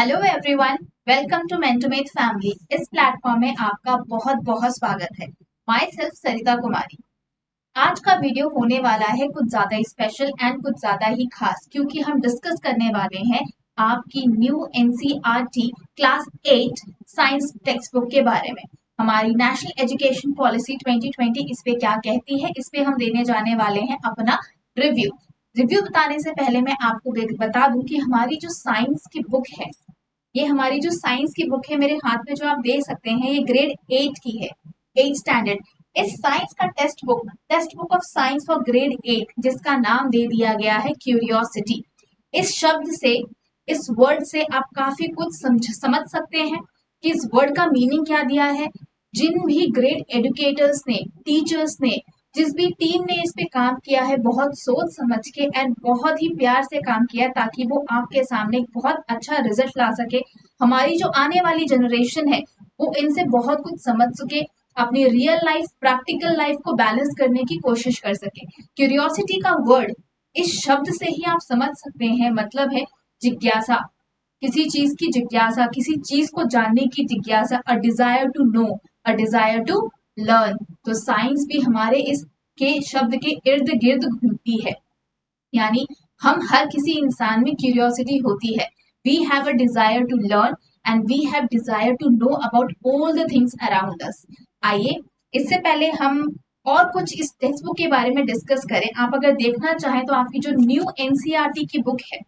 Hello everyone, welcome to Mentomate family. इस platform में आपका बहुत बहुत स्वागत है। Myself Sarita Kumari. आज का वीडियो होने वाला है कुछ ज्यादा ही स्पेशल एंड कुछ ज्यादा ही खास, क्योंकि हम डिस्कस करने वाले हैं आपकी new NCERT class 8 science text book के बारे में। हमारी नेशनल एजुकेशन पॉलिसी 2020 इस पे क्या कहती है, इस पे हम देने जाने वाले हैं अपना रिव्यू। रिव्यू बताने से पहले मैं आपको बता दूं कि हमारी जो साइंस की बुक है, ये हमारी जो साइंस की बुक है मेरे हाथ में जो आप देख सकते हैं, ये ग्रेड 8 की है, 8 स्टैंडर्ड। इस साइंस का text book of science for grade 8, जिसका नाम दे दिया गया है क्यूरियोसिटी। इस शब्द से, इस वर्ड से आप काफी कुछ समझ सकते हैं कि इस वर्ड का मीनिंग क्या दिया है। जिन भी ग्रेड एडुकेटर्स ने, टीचर्स ने, जिस भी टीम ने इस पे काम किया है, बहुत सोच समझ के एंड बहुत ही प्यार से काम किया ताकि वो आपके सामने एक बहुत अच्छा रिजल्ट ला सके। हमारी जो आने वाली जनरेशन है वो इनसे बहुत कुछ समझ सके, अपनी रियल लाइफ प्रैक्टिकल लाइफ को बैलेंस करने की कोशिश कर सके। क्यूरियोसिटी का वर्ड, इस शब्द से ही आप समझ सकते हैं, मतलब है जिज्ञासा। किसी चीज की जिज्ञासा, किसी चीज को जानने की जिज्ञासा, a desire to know, a desire to learn. तो साइंस भी हमारे इस के शब्द के इर्द गिर्द घूमती है। यानी हम हर किसी इंसान में क्यूरियोसिटी होती है। We have a desire to learn and we have desire to know about all the things around us. आइए, इससे पहले हम और कुछ इस टेक्स्ट बुक के बारे में डिस्कस करें। आप अगर देखना चाहें तो आपकी जो न्यू एनसीईआरटी की बुक है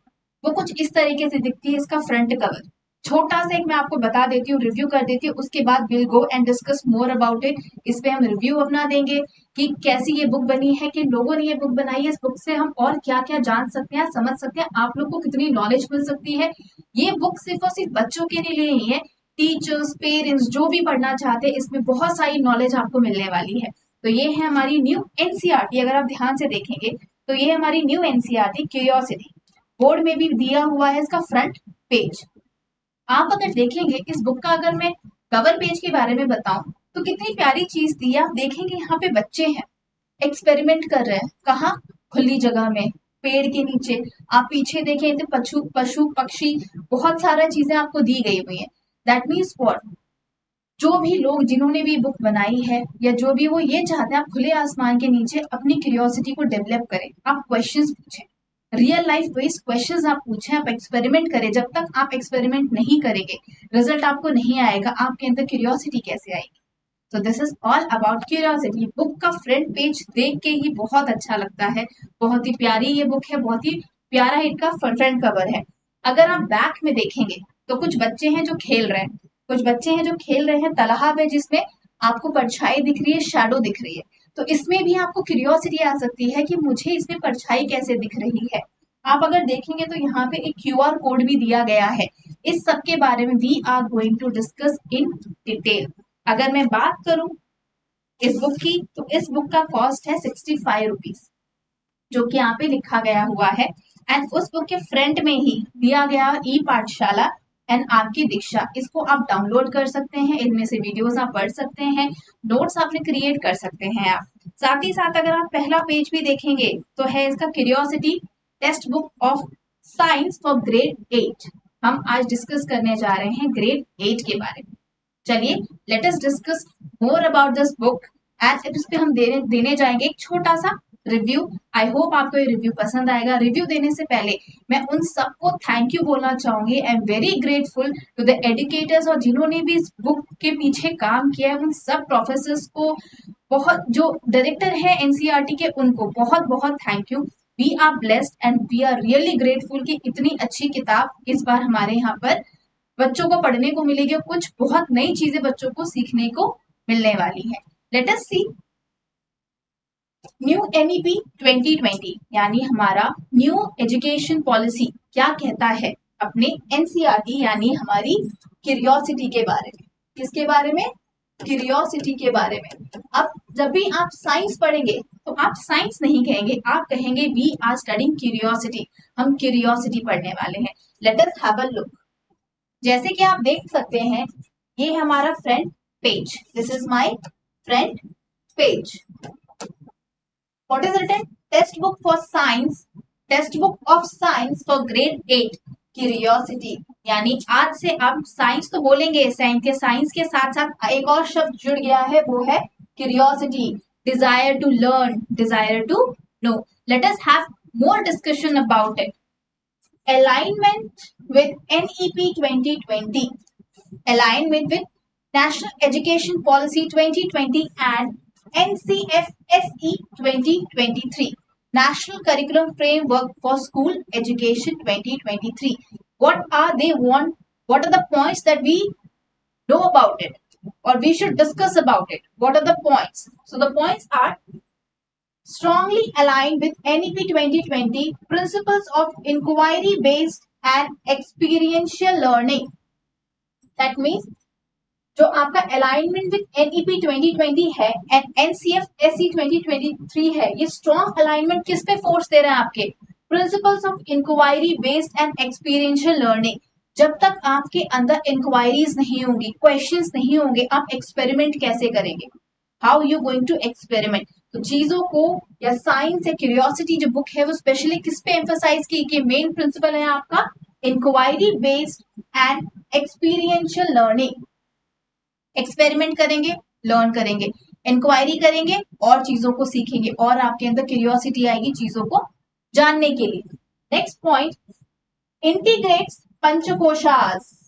वो कुछ इस तरीके से दिखती है। इसका फ्रंट कवर छोटा सा एक मैं आपको बता देती हूँ, रिव्यू कर देती हूँ, उसके बाद will go and discuss more about it. इस पे हम रिव्यू अपना देंगे कि कैसी ये बुक बनी है, कि लोगों ने ये बुक बनाई है, इस बुक से हम और क्या क्या जान सकते हैं, समझ सकते हैं, आप लोग को कितनी नॉलेज मिल सकती है। ये बुक सिर्फ और सिर्फ बच्चों के लिए नहीं है, टीचर्स, पेरेंट्स जो भी पढ़ना चाहते हैं, इसमें बहुत सारी नॉलेज आपको मिलने वाली है। तो ये है हमारी न्यू एनसीईआरटी। अगर आप ध्यान से देखेंगे तो ये हमारी न्यू एनसीईआरटी क्यूरियोसिटी, बोर्ड में भी दिया हुआ है इसका फ्रंट पेज। आप अगर देखेंगे इस बुक का, अगर मैं कवर पेज के बारे में बताऊं तो कितनी प्यारी चीज दी है। आप देखेंगे यहाँ पे बच्चे हैं, एक्सपेरिमेंट कर रहे हैं। कहाँ? खुली जगह में, पेड़ के नीचे। आप पीछे देखें तो पशु पशु पक्षी, बहुत सारा चीजें आपको दी गई हुई है। दैट मीन्स व्हाट, जो भी लोग जिन्होंने भी बुक बनाई है या जो भी, वो ये चाहते हैं आप खुले आसमान के नीचे अपनी क्यूरियोसिटी को डेवलप करें, आप क्वेश्चंस पूछें, रियल लाइफ बेस्ड क्वेश्चंस आप पूछें, आप एक्सपेरिमेंट करें। जब तक आप एक्सपेरिमेंट नहीं करेंगे, रिजल्ट आपको नहीं आएगा, आपके अंदर क्यूरियोसिटी कैसे आएगी। तो this is all about curiosity. Book का फ्रंट पेज देख के ही बहुत अच्छा लगता है, बहुत ही प्यारी ये बुक है, बहुत ही प्यारा इनका फ्रंट कवर है। अगर आप बैक में देखेंगे तो कुछ बच्चे हैं जो खेल रहे हैं, कुछ बच्चे हैं जो खेल रहे हैं तालाब है जिसमें आपको परछाई दिख रही है, शैडो दिख रही है। तो इसमें भी आपको क्यूरियोसिटी आ सकती है कि मुझे इसमें परछाई कैसे दिख रही है। आप अगर देखेंगे तो यहाँ पे एक क्यूआर कोड भी दिया गया है। इस सब के बारे में we are going to discuss in detail. अगर मैं बात करूं इस बुक की, तो इस बुक का कॉस्ट है 65 रुपीज, जो कि यहाँ पे लिखा गया हुआ है। एंड उस बुक के फ्रंट में ही दिया गया ई पाठशाला एंड आपकी दीक्षा। इसको आप डाउनलोड कर सकते हैं, इनमें से वीडियोस आप पढ़ सकते हैं, नोट्स आपने क्रिएट कर सकते हैं आप। साथ ही साथ अगर आप पहला पेज भी देखेंगे तो है इसका curiosity text book of science for grade 8। हम आज डिस्कस करने जा रहे हैं ग्रेड 8 के बारे में। चलिए, let us discuss more about this book. And इस पे हम देने जाएंगे एक छोटा सा रिव्यू। आई होप आपको ये रिव्यू पसंद आएगा। रिव्यू देने से पहले मैं उन सबको थैंक यू बोलना चाहूंगी। I am very grateful to the educators, और जिन्होंने भी इस बुक के पीछे काम किया है, उन सब प्रोफेसर्स को, बहुत जो डायरेक्टर है एनसीईआरटी के, उनको बहुत बहुत thank you. We are blessed and we are really grateful कि इतनी अच्छी किताब इस बार हमारे यहाँ पर बच्चों को पढ़ने को मिलेगी, और कुछ बहुत नई चीजें बच्चों को सीखने को मिलने वाली है। लेट अस सी न्यू एनईपी 2020, यानी हमारा न्यू एजुकेशन पॉलिसी क्या कहता है अपने एनसीईआरटी, यानी हमारी क्यूरियोसिटी के बारे में। किसके बारे में? क्यूरियोसिटी के बारे में। अब जब भी आप साइंस पढ़ेंगे तो आप साइंस नहीं कहेंगे, आप कहेंगे वी आर स्टडिंग क्यूरियोसिटी। हम क्यूरियोसिटी पढ़ने वाले हैं। Let us have a look. जैसे कि आप देख सकते हैं, ये हमारा front page, this is my front page. What is written? Text book for science, text book of science for grade 8 curiosity. यानी आज से आप साइंस तो बोलेंगे, साइंस के साथ साथ एक और शब्द जुड़ गया है, वो है curiosity, desire to learn, desire to know. Let us have more discussion about it. Alignment with NEP 2020, alignment with National Education Policy 2020 and NCFSE 2023, National Curriculum Framework for School Education 2023. What are they want? What are the points that we know about it, or we should discuss about it? What are the points? So the points are strongly aligned with NEP 2020 principles of inquiry based and experiential learning. That means जो आपका alignment with NEP 2020 है and एनसीएफएसई 2023 है, ये strong alignment किस पे force दे रहे हैं? आपके principles of inquiry based and experiential learning. जब तक आपके अंदर इंक्वायरीज नहीं होंगी, क्वेश्चंस नहीं होंगे, आप एक्सपेरिमेंट कैसे करेंगे? How you going to experiment? तो चीजों को या साइंस या क्यूरियोसिटी जो बुक है वो स्पेशली किस पे एम्फसाइज की कि मेन प्रिंसिपल है आपका inquiry based and experiential learning. Experiment करेंगे, लर्न करेंगे, इंक्वायरी करेंगे और चीजों को सीखेंगे और आपके अंदर क्यूरियोसिटी आएगी चीजों को जानने के लिए. Next point, integrates panchakoshas,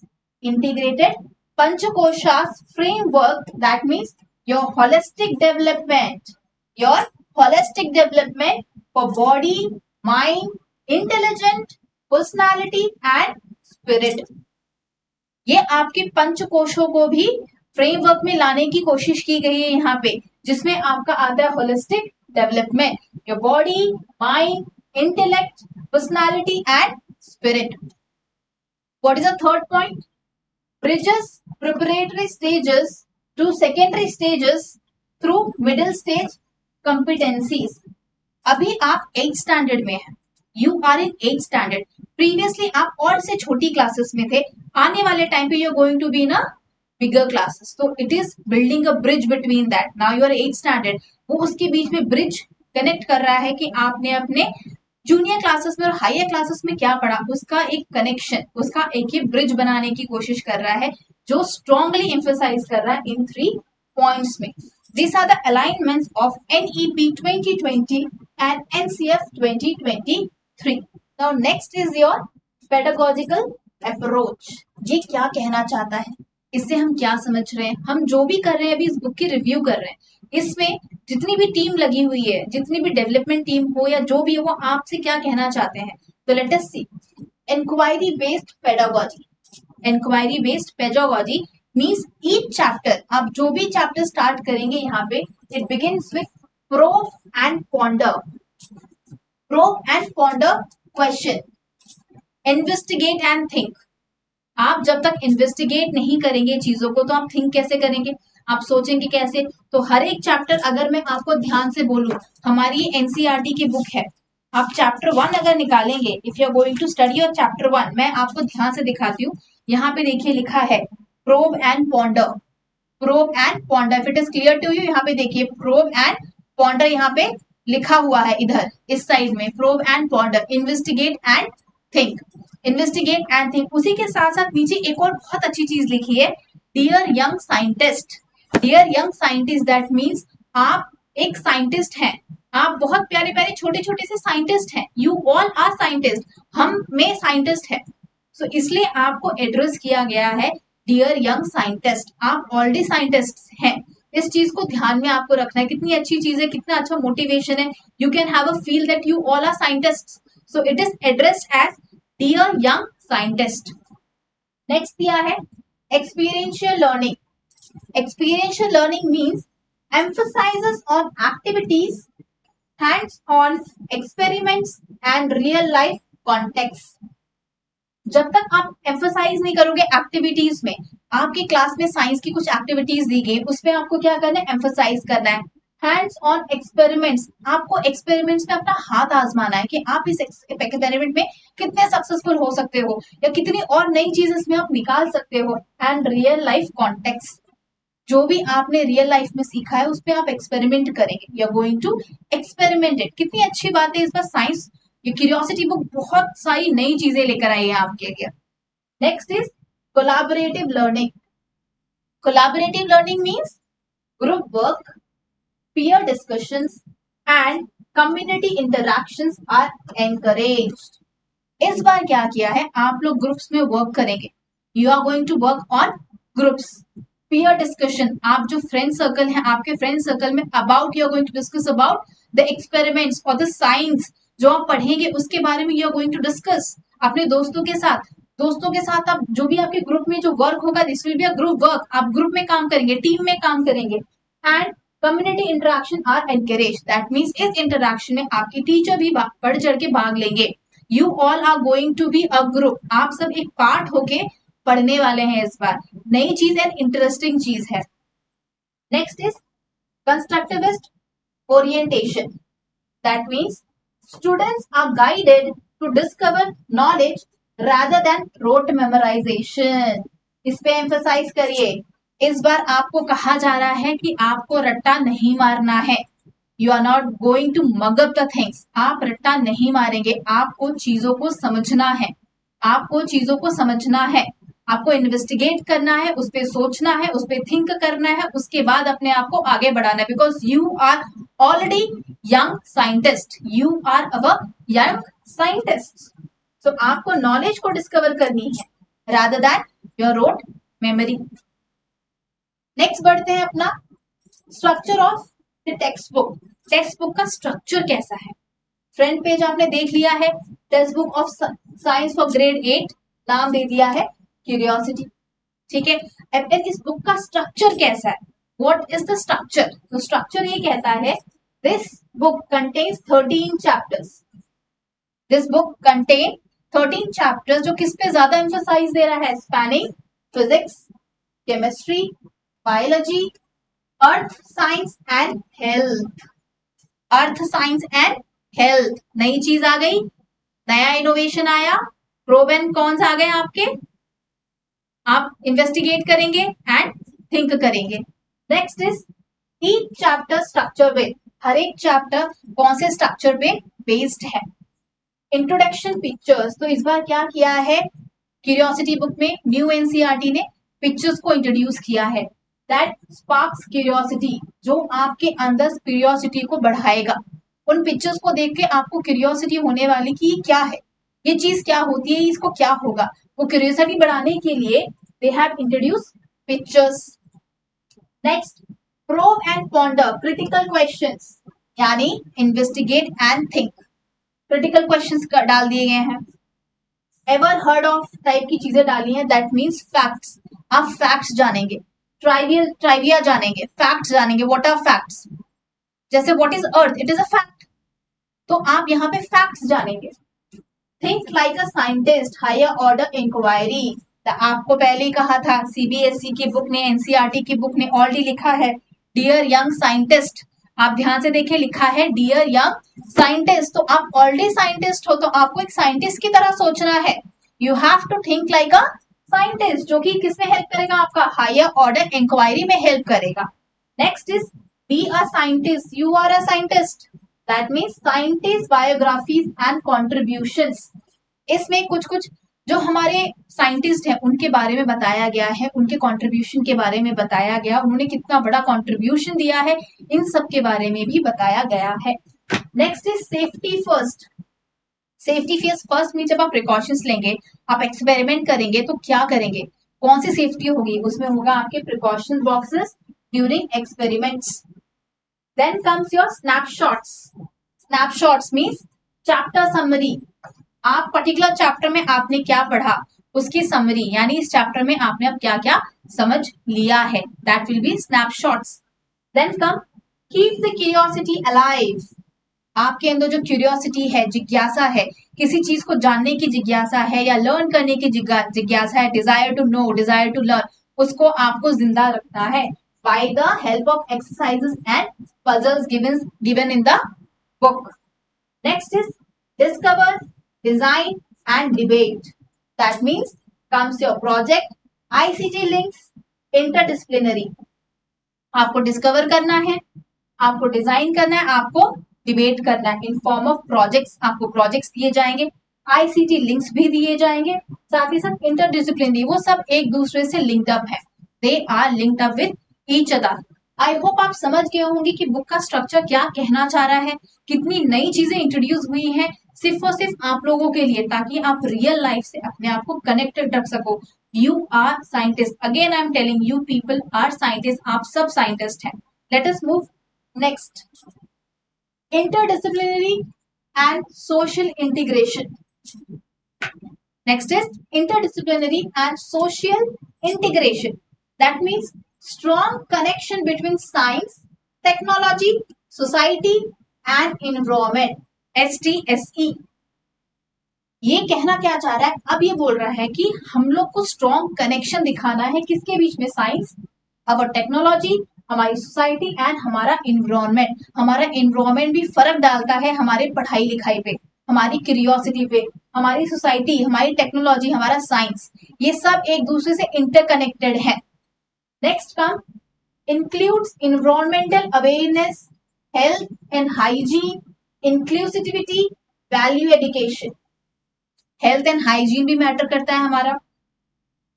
integrated panchakoshas framework. That means your holistic development, your holistic development for body, mind, intelligent, personality and spirit. ये आपके पंचकोशों को भी फ्रेमवर्क में लाने की कोशिश की गई है यहाँ पे, जिसमें आपका आता है holistic development, your body, mind, intellect, personality and spirit. What is the third point? Bridges preparatory stages to secondary stages through middle stage competencies. अभी आप 8th स्टैंडर्ड में हैं, you are in 8th standard. Previously आप और से छोटी classes में थे, आने वाले टाइम पे you are going to be in a bigger classes. तो it is building a bridge between that. Now you are 8th standard, वो उसके बीच में ब्रिज कनेक्ट कर रहा है कि आपने अपने जूनियर क्लासेस में और हायर क्लासेस में क्या पढ़ा, उसका एक कनेक्शन, उसका एक ही ब्रिज बनाने की कोशिश कर रहा है, जो स्ट्रांगली एम्फसाइज कर रहा है इन 3 पॉइंट्स में. These are the alignments of NEP 2020 and NCF 2023. Now next is your pedagogical approach. ये क्या कहना चाहता है, इससे हम क्या समझ रहे हैं? हम जो भी कर रहे हैं अभी इस बुक की रिव्यू कर रहे हैं, इसमें जितनी भी टीम लगी हुई है, जितनी भी डेवलपमेंट टीम हो या जो भी हो, वो आपसे क्या कहना चाहते हैं. तो let us see. Inquiry based pedagogy, inquiry based pedagogy means each chapter, आप जो भी चैप्टर स्टार्ट करेंगे यहाँ पे, it begins with probe and ponder, probe and ponder question, investigate and think. आप जब तक इन्वेस्टिगेट नहीं करेंगे चीजों को, तो आप थिंक कैसे करेंगे? आप सोचेंगे कैसे? तो हर एक चैप्टर अगर मैं आपको ध्यान से बोलूं, हमारी एनसीईआरटी की बुक है, आप चैप्टर 1 अगर निकालेंगे, if you are going to study your chapter 1, मैं आपको ध्यान से दिखाती हूँ. यहाँ पे देखिए लिखा है probe and ponder, probe and ponder. If it is clear to you, यहाँ पे देखिए प्रोब एंड पॉन्डर यहाँ पे लिखा हुआ है, इधर इस साइड में probe and ponder, investigate and think, investigate and think. उसी के साथ साथ नीचे एक और बहुत अच्छी चीज लिखी है, dear young scientist. Dear young scientist, that means आप एक साइंटिस्ट हैं, आप बहुत प्यारे प्यारे छोटे छोटे से साइंटिस्ट हैं, यू ऑल आर साइंटिस्ट, हम में साइंटिस्ट है. सो इसलिए आपको एड्रेस किया गया है डियर यंग साइंटिस्ट, आप ऑलरेडी साइंटिस्ट हैं. इस चीज को ध्यान में आपको रखना है. कितनी अच्छी चीज है, कितना अच्छा मोटिवेशन है. You can have a feel that you all are scientist. So it is addressed as dear young scientist. Next दिया है experiential learning. Experiential learning means emphasizes on activities, hands-on experiments and real life context. जब तक आप emphasise नहीं करोगे activities में, आपके class में साइंस की कुछ एक्टिविटीज दी गई, उसमें आपको क्या करना है? एम्फोसाइज करना है. हैंड्स ऑन एक्सपेरिमेंट्स, आपको एक्सपेरिमेंट्स में अपना हाथ आजमाना है कि आप इस एक्सपेरिमेंट में कितने सक्सेसफुल हो सकते हो या कितनी और नई चीज इसमें आप निकाल सकते हो. एंड रियल लाइफ कॉन्टेक्स्ट, जो भी आपने रियल लाइफ में सीखा है उस पर आप एक्सपेरिमेंट करेंगे, you are going to experiment it. कितनी अच्छी बात है, इस बार साइंस ये क्यूरियोसिटी बुक बहुत सारी नई चीजें लेकर आई है आपके लिए. Next is collaborative learning. Collaborative learning means group work, peer discussions and community interactions are encouraged. इस बार क्या किया है, आप लोग ग्रुप्स में वर्क करेंगे. You are going to work on groups. Peer discussion, आप जो फ्रेंड सर्कल है, आपके फ्रेंड सर्कल में about you are going to discuss about the experiments और द साइंस जो आप पढ़ेंगे उसके बारे में you are going to discuss अपने दोस्तों के साथ. दोस्तों के साथ आप जो भी आपके ग्रुप में जो वर्क होगा, this will be a group work. आप ग्रुप में काम करेंगे, टीम में काम करेंगे. And community interaction are encourage. That means इस इंटरेक्शन में आपकी टीचर भी बढ़ चढ़ के भाग लेंगे. You all are going to be a group. आप सब एक पार्ट होके पढ़ने वाले हैं इस बार. नई चीज एंड इंटरेस्टिंग चीज है. Next is constructivist orientation. That means students are guided to discover knowledge rather than rote memorization. इस पे एम्फसाइज करिए. इस बार आपको कहा जा रहा है कि आपको रट्टा नहीं मारना है. You are not going to mug up the things. आप रट्टा नहीं मारेंगे. आपको चीजों को समझना है. आपको चीजों को समझना है. आपको इन्वेस्टिगेट करना है, उस पर सोचना है, उस पर थिंक करना है, उसके बाद अपने आप को आगे बढ़ाना है. Because you are already young scientist. You are our young scientist. तो आपको नॉलेज को डिस्कवर करनी है rather than your rote memory. Next बढ़ते हैं अपना structure of the text book. Text book का स्ट्रक्चर कैसा है. फ्रंट पेज आपने देख लिया है. Text book of science for grade 8, नाम दे दिया है क्यूरियोसिटी. ठीक है. अब इस बुक का स्ट्रक्चर कैसा है. What is the structure. तो स्ट्रक्चर ये कहता है this book contains 13 chapters. This book contain 13 chapters. जो किस पे ज्यादा एम्फसाइज दे रहा है. Spanning physics, chemistry, biology, earth science and health. Earth science and health. नई चीज आ गई, नया इनोवेशन आया. प्रो एंड कॉन्स आ गए आपके. आप इन्वेस्टिगेट करेंगे एंड थिंक करेंगे. Next is each chapter structure with. हर एक चैप्टर कौन से स्ट्रक्चर पे बेस्ड है. Introduction pictures. तो इस बार क्या किया है क्यूरियोसिटी बुक में, न्यू एनसीईआरटी ने पिक्चर्स को इंट्रोड्यूस किया है. That sparks curiosity. जो आपके अंदर क्यूरियोसिटी को बढ़ाएगा. उन पिक्चर्स को देख के आपको क्यूरियोसिटी होने वाली कि क्या है, ये चीज क्या होती है, इसको क्या होगा. वो क्यूरियोसिटी बढ़ाने के लिए they have introduce pictures. Next probe and ponder critical questions, यानी investigate and think. Critical questions डाल दिए गए हैं. एवर हर्ड ऑफ टाइप की चीजें डाली हैं. That means facts. आप फैक्ट्स जानेंगे. ट्राइविया जानेंगे, फैक्ट्स जानेंगे. What are facts. जैसे what is earth, it is a fact. तो आप यहाँ पे फैक्ट्स जानेंगे. Think like a scientist, higher order inquiry. आपको पहले ही कहा था, सीबीएसई की बुक ने, एनसीईआरटी की बुक ने ऑलरेडी लिखा है डियर यंग साइंटिस्ट. आप ध्यान से देखिए, लिखा है डियर यंग साइंटिस्ट. तो आप ऑलरेडी साइंटिस्ट हो, तो आपको एक साइंटिस्ट की तरह सोचना है. You have to think like a scientist, जो कि किसमें हेल्प करेगा, आपका हायर ऑर्डर इंक्वायरी में हेल्प करेगा. Next is be a scientist. You are a scientist. That means scientist biographies and contributions. इसमें कुछ कुछ जो हमारे साइंटिस्ट हैं उनके बारे में बताया गया है, उनके कंट्रीब्यूशन के बारे में बताया गया, उन्होंने कितना बड़ा कंट्रीब्यूशन दिया है, इन सब के बारे में भी बताया गया है. Next is safety first. Safety first mean जब आप प्रिकॉशंस लेंगे, आप एक्सपेरिमेंट करेंगे तो क्या करेंगे, कौन सी सेफ्टी होगी. उसमें होगा आपके precaution boxes during experiments. Then comes your snapshots. Snapshots means chapter summary. आप पर्टिकुलर चैप्टर में आपने क्या पढ़ा, उसकी समरी, यानी इस चैप्टर में आपने अब क्या क्या समझ लिया है. That will be snapshots. Then come keep the curiosity alive. आपके अंदर जो क्यूरियोसिटी है, जिज्ञासा है, किसी चीज को जानने की जिज्ञासा है या लर्न करने की जिज्ञासा है, desire to know, desire to learn, उसको आपको जिंदा रखना है by the help of exercises and puzzles given in the book. Next is discover, design and debate. That means comes your project, ICT links, interdisciplinary. आपको discover करना है, आपको design करना है, आपको डिबेट करना है. इन फॉर्म ऑफ प्रोजेक्ट्स आपको प्रोजेक्ट्स दिए जाएंगे. आईसीटी लिंक्स भी दिए जाएंगे, साथ ही साथ इंटरडिसिप्लिनरी, वो सब एक दूसरे से लिंक्ड अप है, they are linked up with each other. I hope आप समझ गए होंगे कि बुक का स्ट्रक्चर क्या कहना चाह रहा है, कितनी नई चीजें इंट्रोड्यूस हुई हैं सिर्फ और सिर्फ आप लोगों के लिए, ताकि आप रियल लाइफ से अपने आप को कनेक्टेड रख सको। You are scientist, again I am telling you people are scientist, आप सब साइंटिस्ट हैं। Let us move next, interdisciplinary and social integration. Next is interdisciplinary and social integration. That means strong connection between science, technology, society and environment. STSE. ये कहना क्या चाह रहा है, अब ये बोल रहा है कि हम लोग को स्ट्रॉन्ग कनेक्शन दिखाना है किसके बीच में, साइंस, अवर टेक्नोलॉजी, हमारी सोसाइटी एंड हमारा इन्वायरमेंट। हमारा इन्वायरमेंट भी फर्क डालता है हमारे पढ़ाई लिखाई पे, हमारी क्यूरियोसिटी पे, हमारी सोसाइटी, हमारी टेक्नोलॉजी, हमारा साइंस, ये सब एक दूसरे से इंटरकनेक्टेड है। Next come includes environmental awareness, health and hygiene, inclusivity, value education. Health and hygiene भी मैटर करता है हमारा,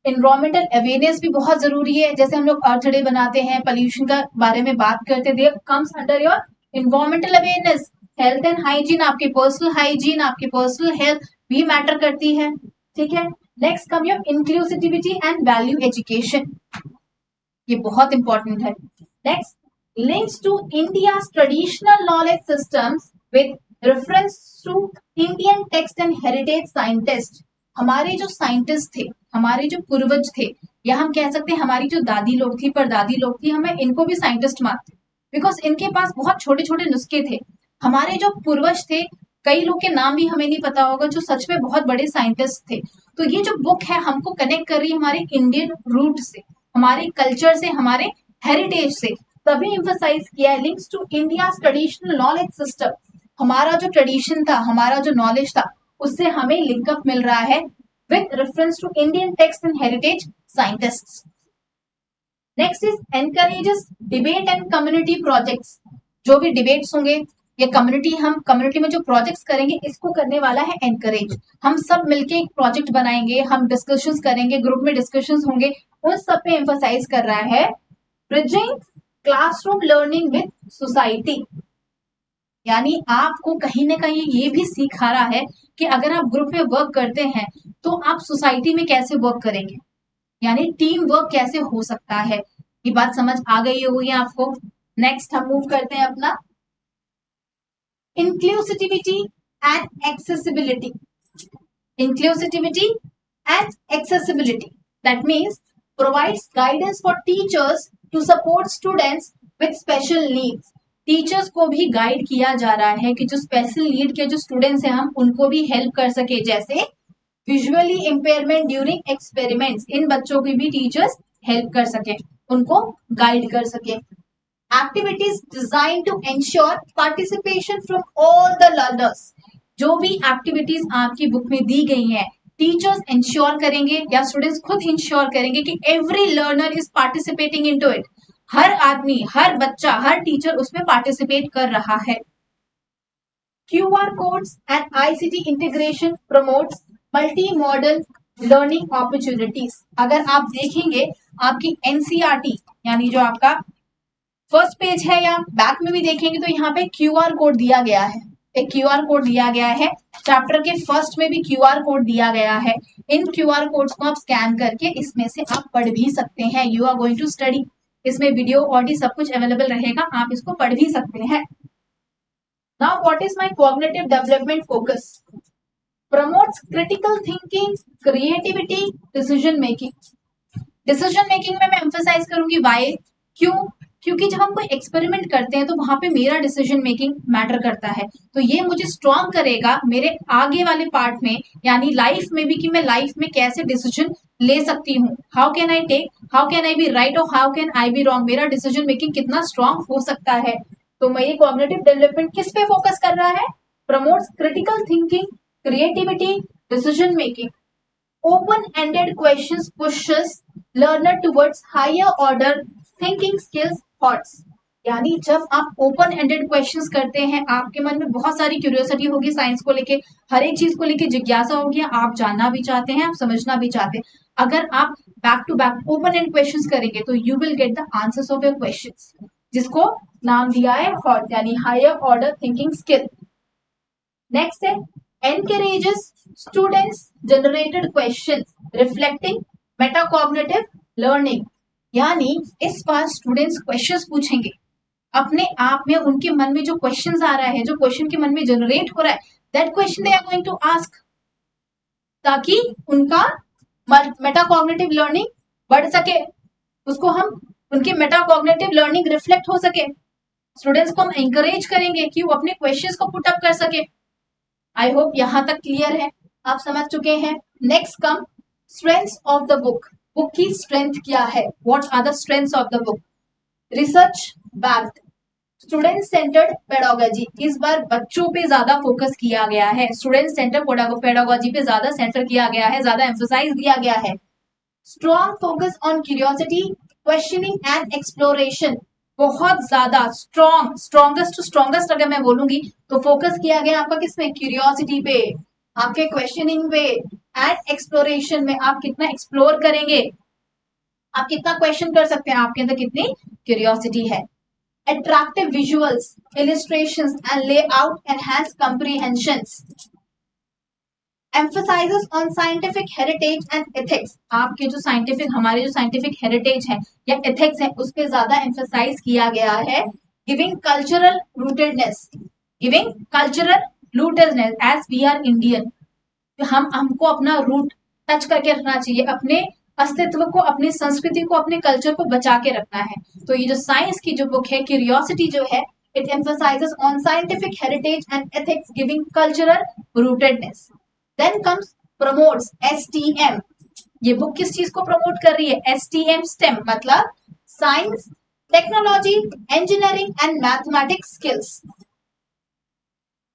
इन्वायरमेंटल अवेयरनेस भी बहुत जरूरी है, जैसे हम लोग अर्थ डे बनाते हैं, पोल्यूशन का बारे में बात करते हैं, comes under your environmental awareness. Health and hygiene, आपकी पर्सनल हाइजीन, आपकी पर्सनल हेल्थ भी मैटर करती है, ठीक है। Next come your inclusivity and value education, ये बहुत इंपॉर्टेंट है। Next, links to India traditional knowledge systems with reference to Indian text and heritage scientist. हमारे जो साइंटिस्ट थे, हमारे जो पूर्वज थे, या हम कह सकते हैं हमारी जो दादी लोग थी, परदादी लोग थी, हमें इनको भी साइंटिस्ट मानते, बिकॉज इनके पास बहुत छोटे छोटे नुस्खे थे। हमारे जो पूर्वज थे, कई लोग के नाम भी हमें नहीं पता होगा, जो सच में बहुत बड़े साइंटिस्ट थे। तो ये जो बुक है हमको कनेक्ट कर रही है हमारे इंडियन रूट से, हमारे कल्चर से, हमारे हेरिटेज से। तभी एम्फसाइज किया है links to India traditional knowledge system. हमारा जो ट्रेडिशन था, हमारा जो नॉलेज था, उससे हमें लिंकअप मिल रहा है with reference to Indian text and heritage scientists. Next is encourages debate and community projects. जो भी डिबेट्स होंगे या कम्युनिटी, हम कम्युनिटी में जो प्रोजेक्ट्स करेंगे, इसको करने वाला है एनकरेज। हम सब मिलके एक प्रोजेक्ट बनाएंगे, हम डिस्कशंस करेंगे, ग्रुप में डिस्कशंस होंगे, उन सब पे एम्फसाइज कर रहा है bridging classroom learning with society. यानी आपको कहीं ना कहीं ये भी सिखा रहा है कि अगर आप ग्रुप में वर्क करते हैं तो आप सोसाइटी में कैसे वर्क करेंगे, यानी टीम वर्क कैसे हो सकता है। ये बात समझ आ गई होगी आपको। नेक्स्ट हम मूव करते हैं अपना inclusivity and accessibility. Inclusivity and accessibility, that means provides guidance for teachers to support students with special needs. Teachers को भी गाइड किया जा रहा है कि जो स्पेशल नीड के जो स्टूडेंट्स हैं, हम उनको भी हेल्प कर सके, जैसे विजुअली इम्पेयरमेंट ड्यूरिंग एक्सपेरिमेंट्स, इन बच्चों की भी टीचर्स हेल्प कर सके, उनको गाइड कर सके। Activities designed to ensure participation from all the learners. जो भी एक्टिविटीज आपकी बुक में दी गई हैं, टीचर्स इंश्योर करेंगे या स्टूडेंट्स खुद इंश्योर करेंगे कि every learner is participating into it. हर आदमी, हर बच्चा, हर टीचर उसमें पार्टिसिपेट कर रहा है। QR codes and ICT integration promotes multi-modal learning opportunities. अगर आप देखेंगे आपकी NCERT, यानी जो आपका फर्स्ट पेज है, या बैक में भी देखेंगे तो यहाँ पे QR कोड दिया गया है, एक QR कोड दिया गया है। चैप्टर के फर्स्ट में भी QR कोड दिया गया है। इन QR कोड्स को आप स्कैन करके इसमें से आप पढ़ भी सकते हैं। You are going to study, इसमें वीडियो ऑडियो सब कुछ अवेलेबल रहेगा, आप इसको पढ़ भी सकते हैं। Now, what is my cognitive development focus? Promotes critical thinking, creativity, decision making. Decision making में मैं emphasize करूंगी why, क्यों? क्योंकि जब हम कोई एक्सपेरिमेंट करते हैं तो वहां पे मेरा डिसीजन मेकिंग मैटर करता है, तो ये मुझे स्ट्रॉन्ग करेगा मेरे आगे वाले पार्ट में, यानी लाइफ में भी, कि मैं लाइफ में कैसे डिसीजन ले सकती हूँ। How can I take, how can I be right और how can I be wrong, मेरा डिसीजन मेकिंग कितना स्ट्रॉन्ग हो सकता है। तो मैं ये कॉग्निटिव डेवलपमेंट किस पे फोकस कर रहा है? Promotes critical thinking, creativity, decision making. Open-ended questions pushes learner towards higher order thinking skills thoughts. यानी जब आप ओपन एंडेड क्वेश्चंस करते हैं, आपके मन में बहुत सारी क्यूरियोसिटी होगी साइंस को लेके, हर एक चीज को लेके जिज्ञासा होगी, आप जानना भी चाहते हैं, आप समझना भी चाहते हैं। अगर आप back to back open end questions करेंगे तो you will get the answers of your questions, जिसको नाम दिया है हॉट यानी higher order thinking skill. Next है encourages students generated questions reflecting metacognitive learning, यानी इस बार स्टूडेंट्स क्वेश्चंस पूछेंगे, अपने आप में उनके मन में जो क्वेश्चंस आ रहा है, जो क्वेश्चन के मन में जनरेट हो रहा है, that question they are going to ask, ताकि उनका मेटाकॉग्निटिव लर्निंग बढ़ सके, उसको हम उनके मेटाकॉग्निटिव लर्निंग रिफ्लेक्ट हो सके, स्टूडेंट्स को हम एंकरेज करेंगे कि वो अपने क्वेश्चंस को पुट अप कर सके। आई होप यहां तक क्लियर है, आप समझ चुके हैं। Next come strengths of the book, book की स्ट्रेंथ क्या है, what are the strengths of the book. Research backed, student centred pedagogy, इस बार बच्चों पे ज्यादा फोकस किया गया है, स्टूडेंट सेंटर पेडागोजी पे ज्यादा सेंटर किया गया है, ज्यादा एम्फोसाइज दिया गया है। Strong focus on curiosity questioning and exploration, बहुत ज्यादा स्ट्रॉन्गेस्ट टू स्ट्रॉन्गेस्ट अगर मैं बोलूंगी तो फोकस किया गया आपका किसमें, क्यूरियोसिटी पे, आपके क्वेश्चनिंग पे एंड एक्सप्लोरेशन में, आप कितना एक्सप्लोर करेंगे, आप कितना क्वेश्चन कर सकते हैं, आपके अंदर कितनी क्यूरियोसिटी है। Attractive visuals, illustrations and layout enhance comprehensions. Emphasizes on scientific heritage and ethics. आपके जो साइंटिफिक, हमारे जो साइंटिफिक हेरिटेज है या एथिक्स है, उस पर ज्यादा एम्फोसाइज किया गया है। Giving cultural rootedness, giving cultural rootedness as we are Indian, हमको अपना रूट टच करके रखना चाहिए, अपने अस्तित्व को, अपनी संस्कृति को, अपने कल्चर को बचा के रखना है। तो ये जो साइंस की जो बुक है क्यूरियोसिटी जो है, it emphasises on scientific heritage and ethics giving cultural rootedness. Then comes promotes STM, ये बुक किस चीज को प्रमोट कर रही है, एसटीएम स्टेम मतलब science, technology, engineering and mathematics skills.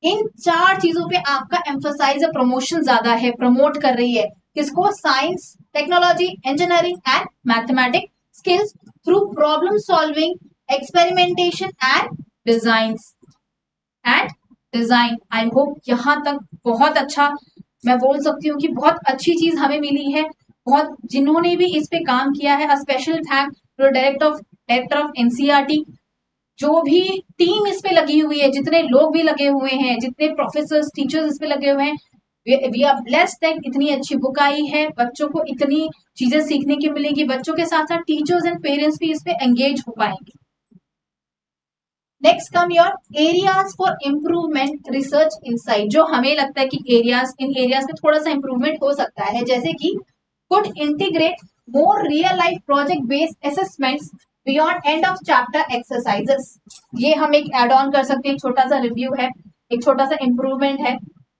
इन चार चीजों पे आपका एम्फोसाइज प्रमोशन ज्यादा है, प्रमोट कर रही है किसको, science, technology, engineering and mathematics skills through problem solving, experimentation and design. I hope यहां तक बहुत अच्छा, मैं बोल सकती हूँ कि बहुत अच्छी चीज हमें मिली है, बहुत जिन्होंने भी इस पे काम किया है, special thank to director of NCERT, जो भी टीम इस पे लगी हुई है, जितने लोग भी लगे हुए हैं, जितने प्रोफेसर्स टीचर्स इस पे लगे हुए हैं, वी आर ब्लेस्ड दैट इतनी अच्छी बुक आई है, बच्चों को इतनी चीजें सीखने की मिलेगी, बच्चों के साथ साथ टीचर्स एंड पेरेंट्स भी इस पे एंगेज हो पाएंगे। Next come your areas for improvement research insight, जो हमें लगता है कि एरियाज, इन एरियाज में थोड़ा सा इंप्रूवमेंट हो सकता है, जैसे कि could integrate more real life project based assessments beyond end of chapter exercises, ये हम एक एड ऑन कर सकते हैं, एक छोटा सा रिव्यू है, एक छोटा सा इंप्रूवमेंट है।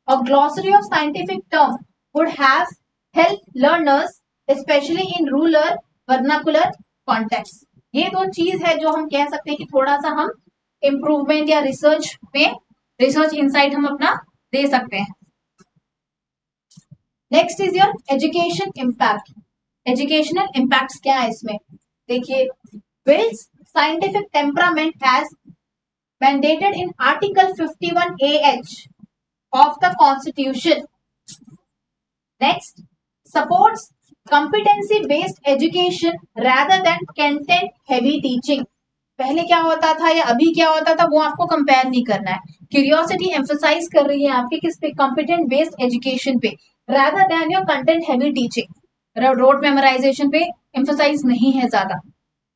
और glossary of scientific term would have help learners specially in rural vernacular context, ये दो चीज है जो हम कह सकते हैं कि थोड़ा सा हम इम्प्रूवमेंट या रिसर्च में, रिसर्च इंसाइट हम अपना दे सकते हैं। Next is your education impact, educational impact क्या है इसमें, देखिए, builds scientific temperament as mandated in article 51AH of the Constitution. Next, supports competency-based education rather than content-heavy teaching. पहले क्या होता था या अभी क्या होता था वो आपको कंपेयर नहीं करना है, क्यूरियोसिटी एम्फोसाइज कर रही है आपके किस पे, कंपिटेंट बेस्ड एजुकेशन पे, rather than your content heavy teaching, road memorisation पे एम्फोसाइज नहीं है ज्यादा।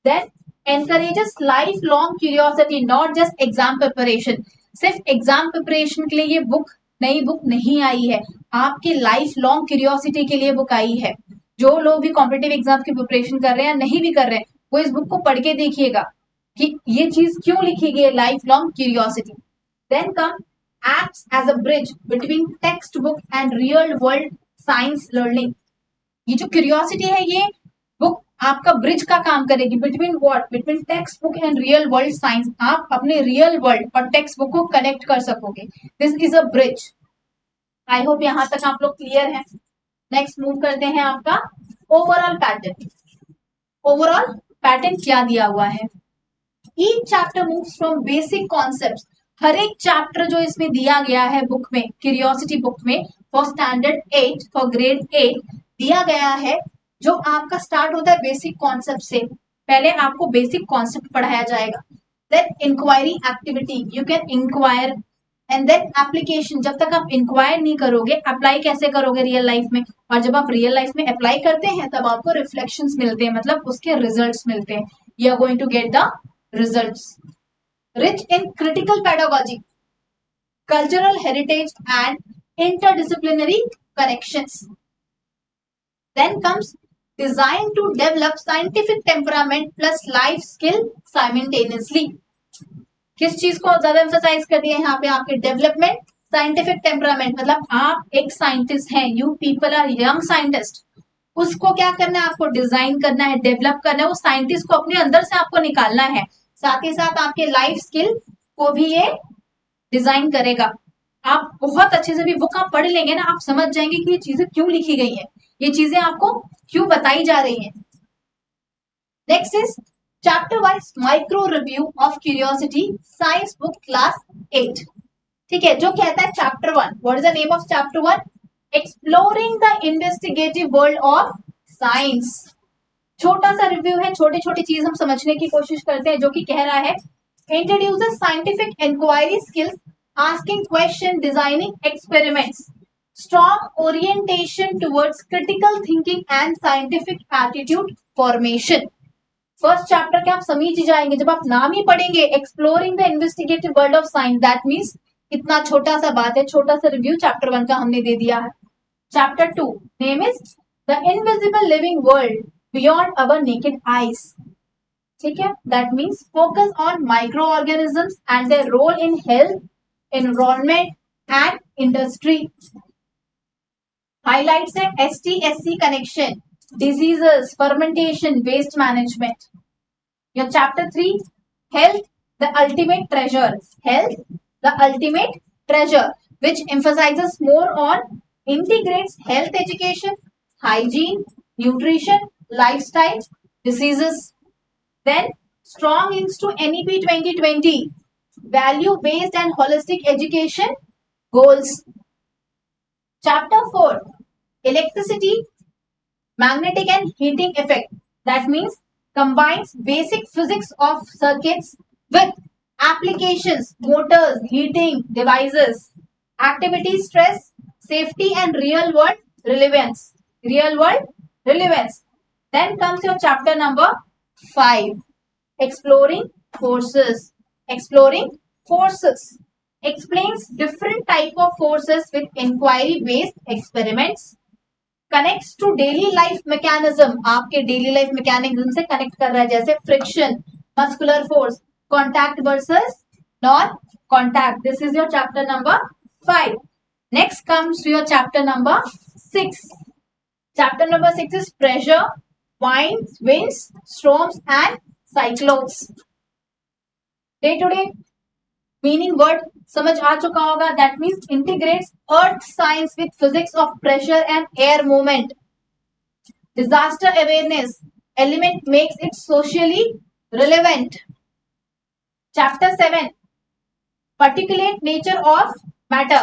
Then encourages lifelong curiosity, not just exam preparation. सिर्फ एग्जाम प्रिपरेशन के लिए ये बुक, नई बुक नहीं आई है, आपके लाइफ लॉन्ग क्यूरियोसिटी के लिए बुक आई है। जो लोग भी कॉम्पिटेटिव एग्जाम की प्रिपरेशन कर रहे हैं, नहीं भी कर रहे हैं, वो इस बुक को पढ़ के देखिएगा कि ये चीज क्यों लिखी गई है, life long curiosity. Then come acts as a bridge between text book and real world science learning, ये जो क्यूरियोसिटी है ये बुक आपका ब्रिज का काम करेगी, between what, between text book and real world science, आप अपने रियल वर्ल्ड और टेक्स्ट बुक को कनेक्ट कर सकोगे, this is a bridge. I hope यहां तक आप लोग क्लियर हैं। नेक्स्ट मूव करते हैं आपका ओवरऑल पैटर्न, ओवरऑल पैटर्न क्या दिया हुआ है, each chapter moves from basic concepts. हर एक चैप्टर जो इसमें दिया गया है बुक में, क्यूरियोसिटी बुक में, फॉर स्टैंडर्ड 8, फॉर ग्रेड 8 दिया गया है, जो आपका स्टार्ट होता है बेसिक कॉन्सेप्ट से। पहले आपको बेसिक कॉन्सेप्ट पढ़ाया जाएगा, then inquiry activity, you can inquire, and then application. जब तक आप इंक्वायर नहीं करोगे, अप्लाई कैसे करोगे रियल लाइफ में, और जब आप रियल लाइफ में अप्लाई करते हैं तब आपको रिफ्लेक्शंस मिलते हैं, मतलब उसके रिजल्ट्स मिलते हैं। You are going to get the results. Rich in critical pedagogy, cultural heritage and interdisciplinary connections. Then comes design to develop scientific temperament plus life skill simultaneously. किस चीज को ज्यादा एम्फसाइज कर दिया है यहाँ पे, आपके डेवलपमेंट, साइंटिफिक टेम्परामेंट, मतलब आप एक साइंटिस्ट हैं, you people are young scientist, उसको क्या करना है, आपको डिजाइन करना है, डेवलप करना है, वो साइंटिस्ट को अपने अंदर से आपको निकालना है। साथ ही साथ आपके लाइफ स्किल को भी ये डिजाइन करेगा। आप बहुत अच्छे से भी बुक आप पढ़ लेंगे ना, आप समझ जाएंगे कि ये चीजें क्यों लिखी गई है, ये चीजें आपको क्यों बताई जा रही है। Next is chapter wise micro review of curiosity science book class 8। ठीक है, जो कहता है chapter 1, what is the name of chapter 1? Exploring the investigative world of science. छोटा सा रिव्यू है, छोटी छोटी चीज हम समझने की कोशिश करते हैं, जो कि कह रहा है introduces scientific inquiry skills, asking question, designing experiments, strong orientation towards critical thinking and scientific attitude formation। First chapter के आप समझ ही जाएंगे जब आप नाम ही पढ़ेंगे, exploring the investigative world of science, that means इतना छोटा सा बात है, छोटा सा रिव्यू चैप्टर 1 का हमने दे दिया है। Chapter 2 name is the invisible living world beyond our naked eyes. ठीक है, that means focus on micro organisms and their role in health, environment and industry। highlights है ST-SC connection, diseases, fermentation, waste management। your chapter 3 health the ultimate treasure, health the ultimate treasure, which emphasizes more on, integrates health education, hygiene, nutrition, lifestyle, diseases। then strong links to NEP 2020, value-based and holistic education goals। Chapter 4 electricity, magnetic and heating effect, that means combines basic physics of circuits with applications, motors, heating devices, activity, stress, safety and real world relevance, real world relevance। then comes your chapter number 5, exploring forces, exploring forces explains different type of forces with inquiry based experiments, connects to daily life mechanism, आपके daily life mechanism से connect कर रहा है, जैसे friction, muscular force, contact versus non contact। this is your chapter number 5। next comes to your chapter number 6। chapter number 6 is pressure, winds, storms and cyclones। Day to day meaning word समझ आ चुका होगा, that means integrates earth science with physics of pressure and air movement. Disaster awareness element makes it socially relevant. Chapter 7 particulate nature of matter,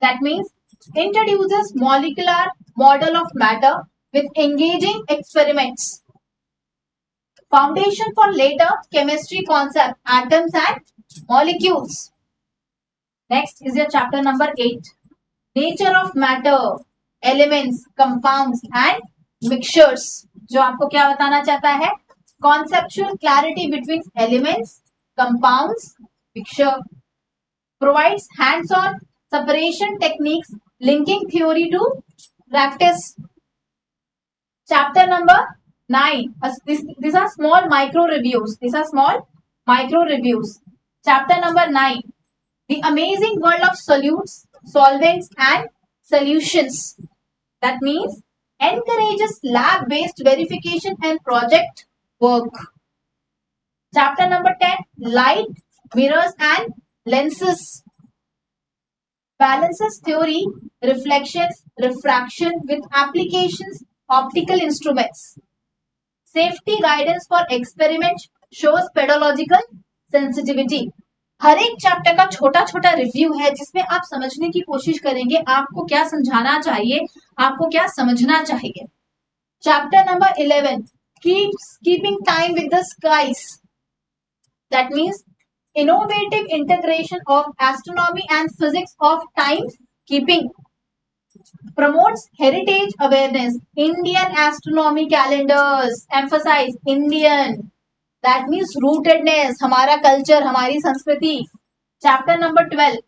that means introduces molecular model of matter with engaging experiments, foundation for later chemistry concept, atoms and molecules। next is your chapter number 8, nature of matter, elements, compounds and mixtures। जो आपको क्या बताना चाहता है, conceptual clarity between elements, compounds, mixture, provides hands-on separation techniques linking theory to practice। chapter number 9, these are small micro reviews, these are small micro reviews। chapter number 9, the amazing world of solutes, solvents and solutions, that means encourages lab based verification and project work। chapter number 10, light, mirrors and lenses, balances theory, reflections, refraction with applications, optical instruments, safety guidance for experiment shows pedagogical sensitivity. हर एक chapter का छोटा छोटा review है जिसमें आप समझने की कोशिश करेंगे आपको क्या समझाना चाहिए, आपको क्या समझना चाहिए. Chapter number 11, keeping time with the skies. That means innovative integration of astronomy and physics of time keeping. Promotes heritage awareness. Indian astronomy calendars. Emphasize Indian. That means rootedness. हमारा culture, हमारी संस्कृति. Chapter number 12.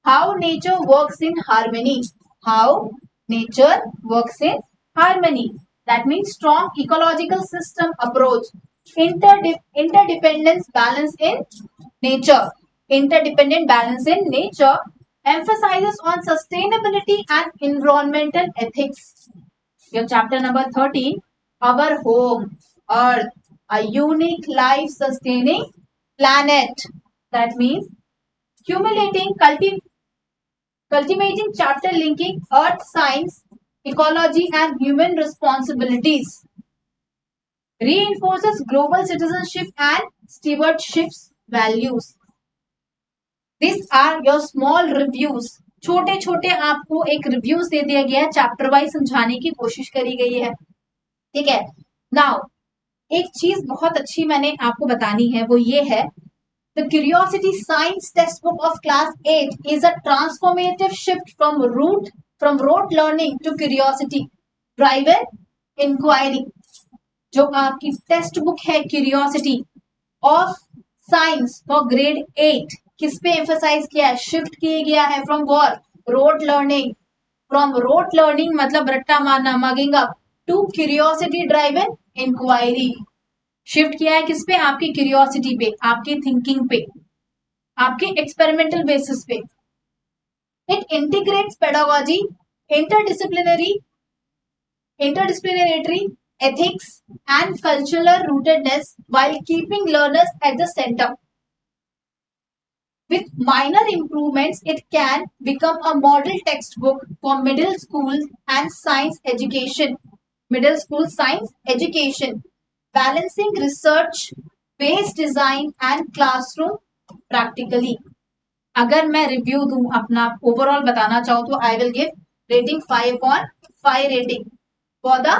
How nature works in harmony. How nature works in harmony. That means strong ecological system approach. Interdependence balance in nature. Interdependent balance in nature emphasizes on sustainability and environmental ethics. Your chapter number 13, Our Home, Earth, a unique life sustaining planet. That means cultivating chapter linking earth science, ecology and human responsibilities. Reinforces global citizenship and stewardship values. These are your small reviews. छोटे छोटे आपको एक reviews दे दिया गया है, chapter wise समझाने की कोशिश करी गई है. ठीक है. नाउ एक चीज बहुत अच्छी मैंने आपको बतानी है, वो ये है The Curiosity Science Textbook of Class 8 is a transformative shift from rote learning to curiosity driven inquiry. जो आपकी टेक्स्ट बुक है curiosity of science for grade 8 किस पे एम्फसाइज किया है, शिफ्ट किया गया है from what rote learning. From rote learning मतलब रट्टा मारना mugging up to curiosity driven inquiry. Shift किया है किस पे, आपकी क्यूरियोसिटी पे, आपकी थिंकिंग पे, आपके एक्सपेरिमेंटल बेसिस पे. It integrates pedagogy, interdisciplinary ethics and cultural rootedness while keeping learners at the center. With minor improvements, it can become a model textbook for middle school and science education. Middle school science education, balancing research-based design and classroom practically. अगर मैं review दूं अपना overall बताना चाहूँ तो I will give rating 5/5 rating for the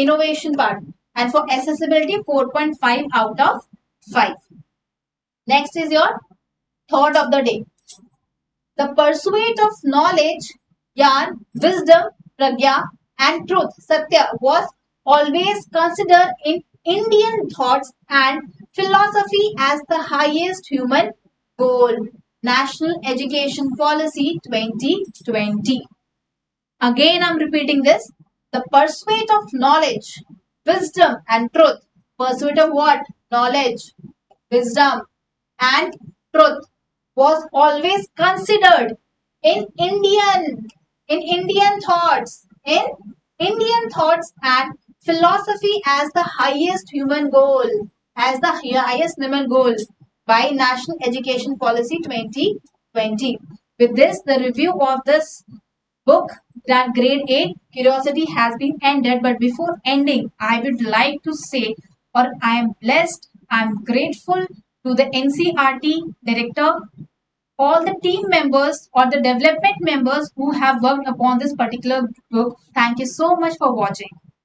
innovation part and for accessibility 4.5 out of 5. Next is your thought of the day. The pursuit of knowledge, Gyan, wisdom, pragya and truth, Satya, was always considered in Indian thoughts and philosophy as the highest human goal. National Education Policy 2020. Again, I'm repeating this. The pursuit of knowledge, wisdom and truth. Pursuit of what? Knowledge, wisdom and truth was always considered in Indian thoughts, and philosophy as the highest human goal, by National Education Policy 2020. With this, the review of this book, that grade 8 curiosity, has been ended. But before ending, I would like to say, or I am blessed, I am grateful to the NCRT director, all the team members or the development members who have worked upon this particular book. Thank you so much for watching.